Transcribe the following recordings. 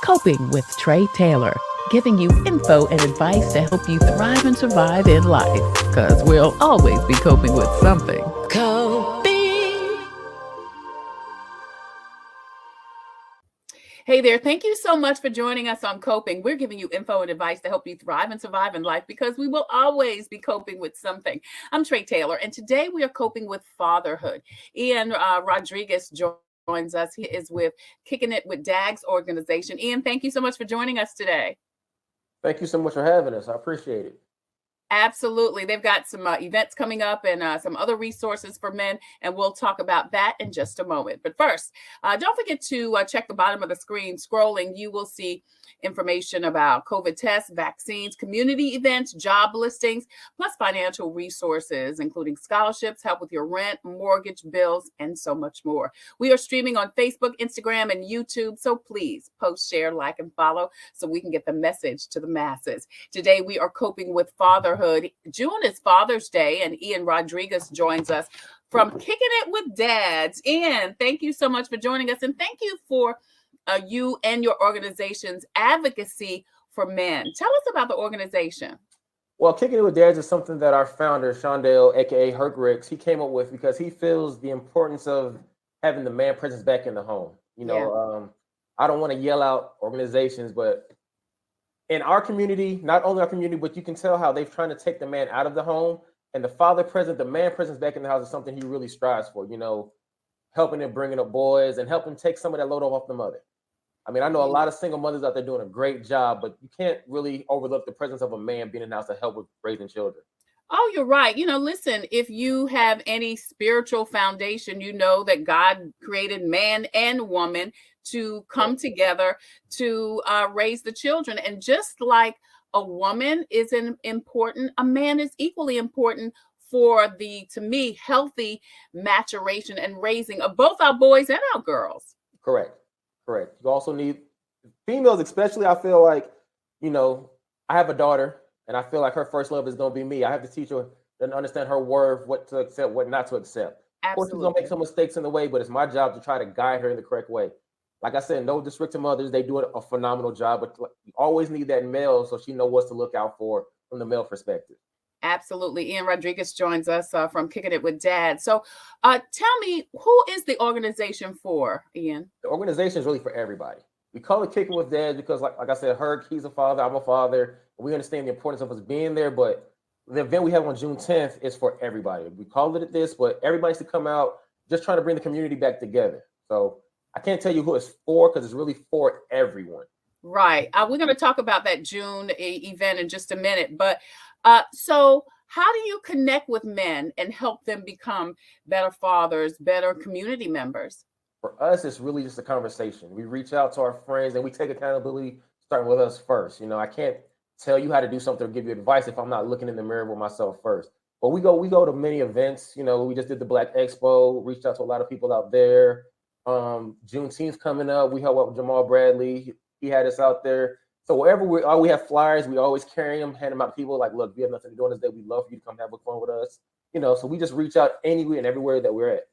Coping with Tre Tailor, giving you info and advice to help you thrive and survive in life. Because we'll always be coping with something. Coping. Hey there. Thank you so much for joining us on Coping. We're giving you info and advice to help you thrive and survive in life because we will always be coping with something. I'm Tre Tailor, and today we are coping with fatherhood. Ian Rodriguez joins us. He is with Kicking It with Dads organization. Ian, thank you so much for joining us today. Thank you so much for having us. I appreciate it. Absolutely. They've got some events coming up and some other resources for men, and we'll talk about that in just a moment. But first, don't forget to check the bottom of the screen. Scrolling, you will see information about COVID tests, vaccines, community events, job listings, plus financial resources, including scholarships, help with your rent, mortgage, bills, and so much more. We are streaming on Facebook, Instagram, and YouTube, so please post, share, like, and follow so we can get the message to the masses. Today, we are coping with fatherhood. June is Father's Day, and Ian Rodriguez joins us from Kicking It with Dads. Ian, thank you so much for joining us, and thank you for you and your organization's advocacy for men. Tell us about the organization. Well, Kicking It with Dads is something that our founder, Shondale, aka Herkricks, he came up with because he feels the importance of having the man presence back in the home. I don't want to yell out organizations, but in our community, not only our community, but you can tell how they've trying to take the man out of the home, and the father presence, the man presence back in the house is something he really strives for, helping him bringing up boys and helping take some of that load off the mother. I mean, I know a lot of single mothers out there doing a great job, but you can't really overlook the presence of a man being in the house to help with raising children. Oh, you're right. Listen, if you have any spiritual foundation, you know that God created man and woman to come together to raise the children. And just like a woman is important, a man is equally important for to me, healthy maturation and raising of both our boys and our girls. Correct. You also need females, especially. I feel like, I have a daughter, and I feel like her first love is going to be me. I have to teach her and understand her worth, what to accept, what not to accept. Absolutely. Of course, she's going to make some mistakes in the way, but it's my job to try to guide her in the correct way. Like I said, no disrespect to mothers, they do a phenomenal job, but you always need that male so she knows what to look out for from the male perspective. Absolutely. Ian Rodriguez joins us from Kicking It with Dad. So tell me, who is the organization for, Ian? The organization is really for everybody. We call it Kicking with Dad because, like I said, he's a father, I'm a father. We understand the importance of us being there, but the event we have on June 10th is for everybody. We called it this, but everybody needs to come out just trying to bring the community back together. So I can't tell you who it's for because it's really for everyone. Right. We're going to talk about that June event in just a minute, but so how do you connect with men and help them become better fathers, better community members? For us, it's really just a conversation. We reach out to our friends and we take accountability, starting with us first. I can't tell you how to do something or give you advice if I'm not looking in the mirror with myself first. But we go to many events. We just did the Black Expo, reached out to a lot of people out there. Juneteenth coming up. We helped out with Jamal Bradley. He had us out there. So wherever we have flyers, we always carry them, hand them out to people. Like, look, we have nothing to do on this day. We'd love for you to come have fun with us. So we just reach out anywhere and everywhere that we're at.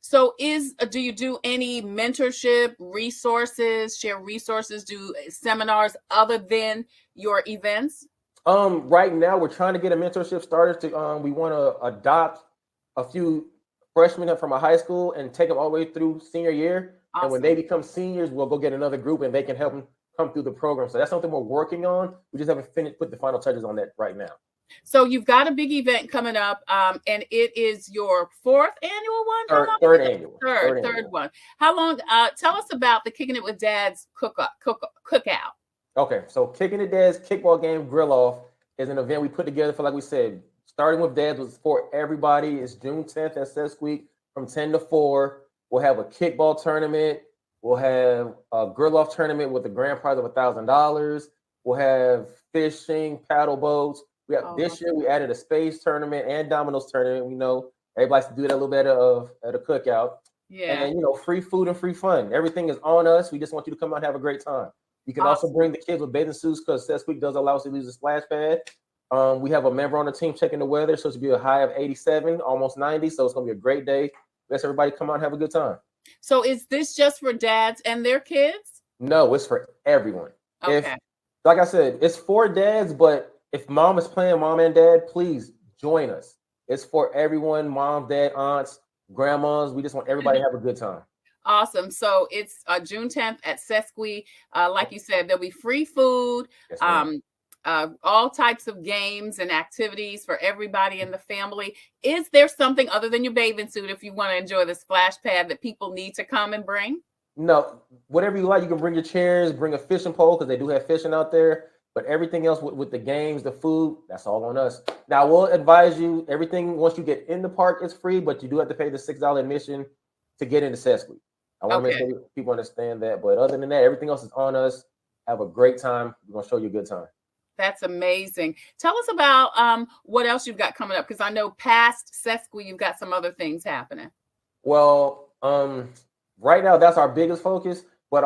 So do you do any mentorship resources, share resources, do seminars other than your events? Right now we're trying to get a mentorship started we want to adopt a few freshmen up from a high school and take them all the way through senior year. Awesome. And when they become seniors, we'll go get another group and they can help them come through the program. So that's something we're working on. We just haven't put the final touches on that right now. So you've got a big event coming up, and it is your fourth annual one? Third annual. Third one. How long? Tell us about the Kicking It with Dads cookout. Okay, so Kicking It Dads kickball game grill off is an event we put together for, like we said, starting with dads was for everybody. It's June 10th at Sesquique from 10 to 4. We'll have a kickball tournament. We'll have a grill off tournament with a grand prize of $1,000. We'll have fishing, paddle boats. This year we added a space tournament and dominoes tournament. We know everybody likes to do that a little bit at a cookout. Yeah. And free food and free fun. Everything is on us. We just want you to come out and have a great time. You can also bring the kids with bathing suits because Sesquique does allow us to use a splash pad. We have a member on the team checking the weather, so it should be a high of 87, almost 90. So it's gonna be a great day. Let's everybody come out and have a good time. So is this just for dads and their kids? No, it's for everyone. If, Okay. like I said, it's for dads, but if mom is playing, mom and dad, please join us. It's for everyone, mom, dad, aunts, grandmas. We just want everybody to have a good time. Awesome. So it's June 10th at Sesqui. Like you said, there'll be free food, Yes, ma'am. um, all types of games and activities for everybody in the family. Is there something other than your bathing suit, if you want to enjoy this splash pad, that people need to come and bring? No, whatever you like, you can bring your chairs, bring a fishing pole because they do have fishing out there. But everything else with the games, the food, that's all on us. Now, I will advise you everything once you get in the park is free, but you do have to pay the $6 admission to get into Sesqui. I want to make Okay. sure people understand that. But other than that, everything else is on us. Have a great time. We're going to show you a good time. That's amazing. Tell us about what else you've got coming up, because I know past Sesqui, you've got some other things happening. Well, right now that's our biggest focus. But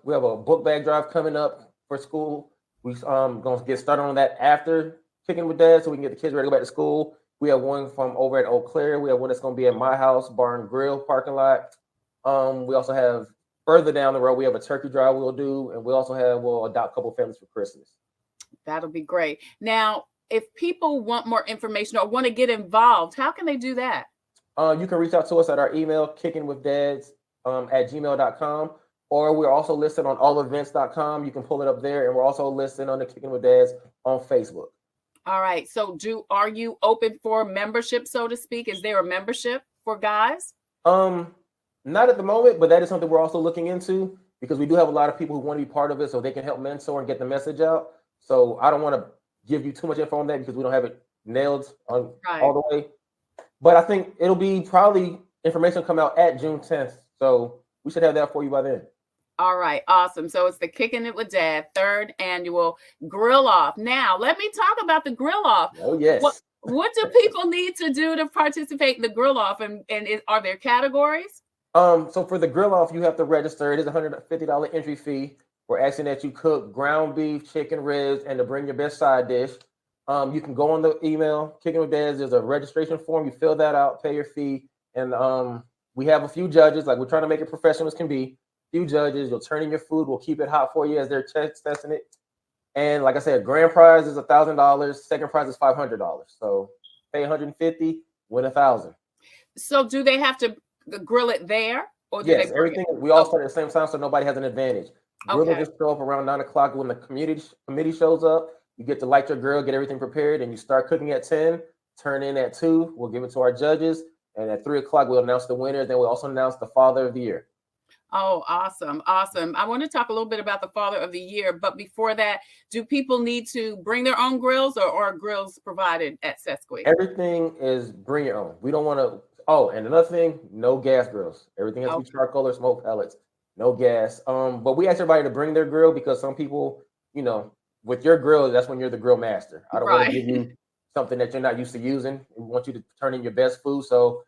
we have a book bag drive coming up for school. We gonna get started on that after Kicking with Dad, so we can get the kids ready to go back to school. We have one from over at Eau Claire. We have one that's gonna be at my house, Bar and Grill parking lot. We also have further down the road, we have a turkey drive we'll do, and we'll adopt a couple families for Christmas. That'll be great. Now, if people want more information or want to get involved, how can they do that? You can reach out to us at our email, kickingwithdads at gmail.com, or we're also listed on allevents.com. You can pull it up there, and we're also listed on the Kicking with Dads on Facebook. All right. So are you open for membership, so to speak? Is there a membership for guys? Not at the moment, but that is something we're also looking into because we do have a lot of people who want to be part of it so they can help mentor and get the message out. So I don't want to give you too much info on that because we don't have it nailed on all the way. But I think it'll be probably information come out at June 10th. So we should have that for you by then. All right. Awesome. So it's the Kicking It with Dad, 3rd annual grill off. Now, let me talk about the grill off. Oh, yes. What do people need to do to participate in the grill off? And are there categories? So for the grill off, you have to register. It is a $150 entry fee. We're asking that you cook ground beef, chicken ribs, and to bring your best side dish. You can go on the email, Kicking with Dads. There's a registration form. You fill that out, pay your fee. And we have a few judges. Like, we're trying to make it professional as can be. Few judges. You'll turn in your food. We'll keep it hot for you as they're testing it. And like I said, grand prize is $1,000. Second prize is $500. So pay $150, win $1,000. So do they have to grill it there? Or do yes, they everything. We all start at the same time, so nobody has an advantage. Grill will just show up around 9 o'clock when the committee shows up. You get to light your grill, get everything prepared, and you start cooking at 10. Turn in at 2. We'll give it to our judges, and at 3 o'clock we'll announce the winner. Then we'll also announce the Father of the Year. Oh, awesome. Awesome. I want to talk a little bit about the Father of the Year, but before that, do people need to bring their own grills or are grills provided at Sesqui? Everything is bring your own. We don't want to. Oh, and another thing, no gas grills. Everything has to be charcoal or smoke pellets. No gas. But we ask everybody to bring their grill because some people, with your grill, that's when you're the grill master. I don't want to give you something that you're not used to using. We want you to turn in your best food. So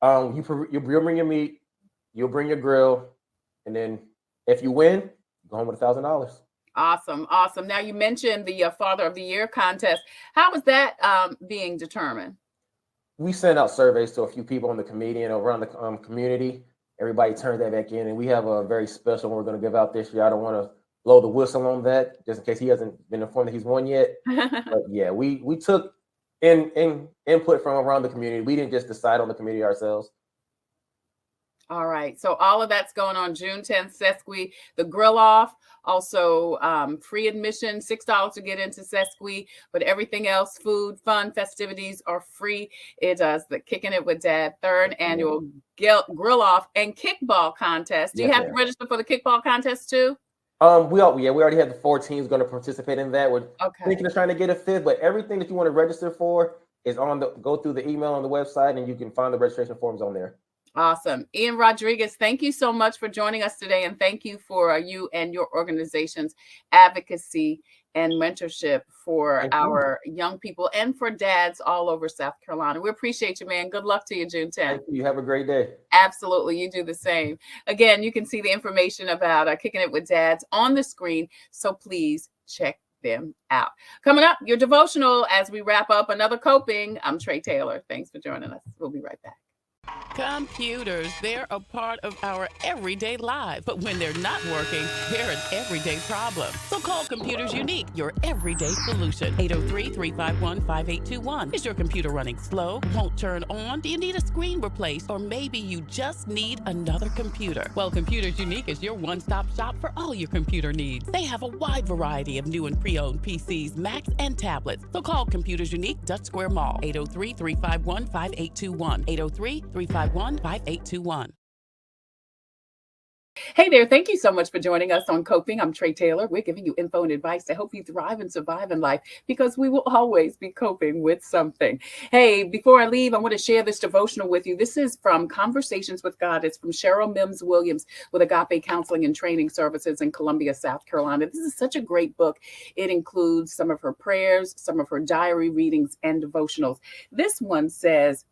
you'll bring your meat, you'll bring your grill, and then if you win, you go home with $1,000. Awesome. Awesome. Now, you mentioned the Father of the Year contest. How was that being determined? We sent out surveys to a few people on the committee and around the community. Everybody turned that back in, and we have a very special one we're going to give out this year. I don't want to blow the whistle on that just in case he hasn't been informed that he's won yet. But yeah, we took input from around the community. We didn't just decide on the committee ourselves. All right. So all of that's going on June 10th, Sesqui, the grill off, also free admission, $6 to get into Sesqui, but everything else, food, fun, festivities are free. It does the Kicking It with Dad 3rd annual grill off and kickball contest. Do you have to register for the kickball contest too? We already have the 4 teams going to participate in that. We're thinking of trying to get a 5th, but everything that you want to register for is go through the email on the website, and you can find the registration forms on there. Awesome. Ian Rodriguez, thank you so much for joining us today. And thank you for you and your organization's advocacy and mentorship for our young people and for dads all over South Carolina. We appreciate you, man. Good luck to you, June 10th. Thank you. Have a great day. Absolutely. You do the same. Again, you can see the information about Kicking It with Dads on the screen. So please check them out. Coming up, your devotional as we wrap up another coping. I'm Tre Tailor. Thanks for joining us. We'll be right back. Computers, they're a part of our everyday lives. But when they're not working, they're an everyday problem. So call Computers Unique, your everyday solution. 803-351-5821. Is your computer running slow? Won't turn on? Do you need a screen replaced? Or maybe you just need another computer? Well, Computers Unique is your one-stop shop for all your computer needs. They have a wide variety of new and pre-owned PCs, Macs, and tablets. So call Computers Unique, Dutch Square Mall. 803-351-5821. 803-351-5821. Hey there, thank you so much for joining us on Coping. I'm Tre Tailor. We're giving you info and advice to help you thrive and survive in life because we will always be coping with something. Hey, before I leave, I want to share this devotional with you. This is from Conversations with God. It's from Cheryl Mims Williams with Agape Counseling and Training Services in Columbia, South Carolina. This is such a great book. It includes some of her prayers, some of her diary readings, and devotionals. This one says,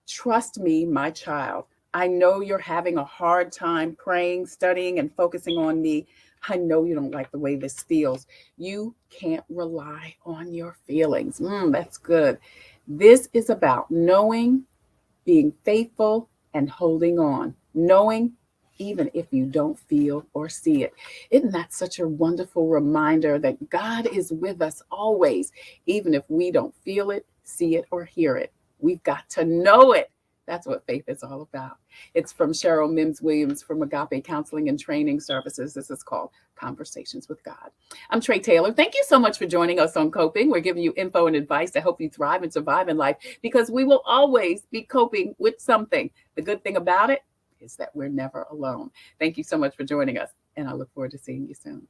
"Trust me, my child. I know you're having a hard time praying, studying, and focusing on me. I know you don't like the way this feels. You can't rely on your feelings." That's good. This is about knowing, being faithful, and holding on. Knowing even if you don't feel or see it. Isn't that such a wonderful reminder that God is with us always, even if we don't feel it, see it, or hear it? We've got to know it. That's what faith is all about. It's from Cheryl Mims Williams from Agape Counseling and Training Services. This is called Conversations with God. I'm Tre Tailor. Thank you so much for joining us on Coping. We're giving you info and advice to help you thrive and survive in life because we will always be coping with something. The good thing about it is that we're never alone. Thank you so much for joining us, and I look forward to seeing you soon.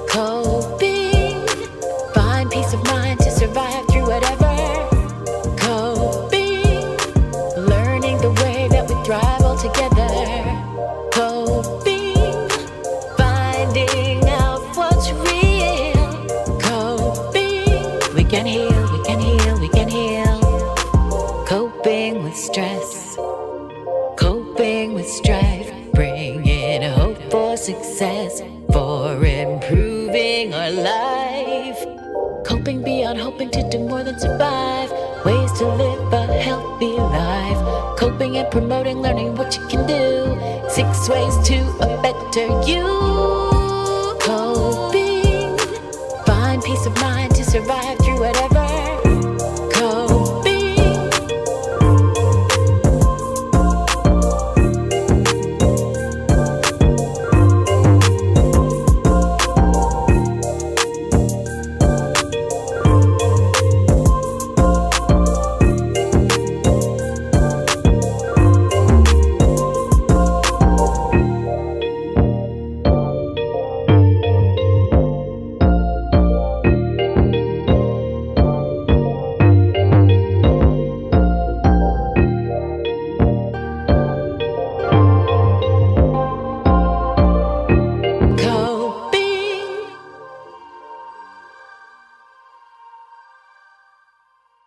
Coping, find peace of mind to survive through whatever. Coping, learning the way that we thrive all together. Coping, finding out what's real. Coping, we can heal, we can heal, we can heal. Coping with stress, coping with strife, bringing hope for success, for improving our life. Coping beyond hoping to do more than survive, ways to live a healthy life. Coping and promoting, learning what you can do, 6 ways to a better you. Coping, find peace of mind to survive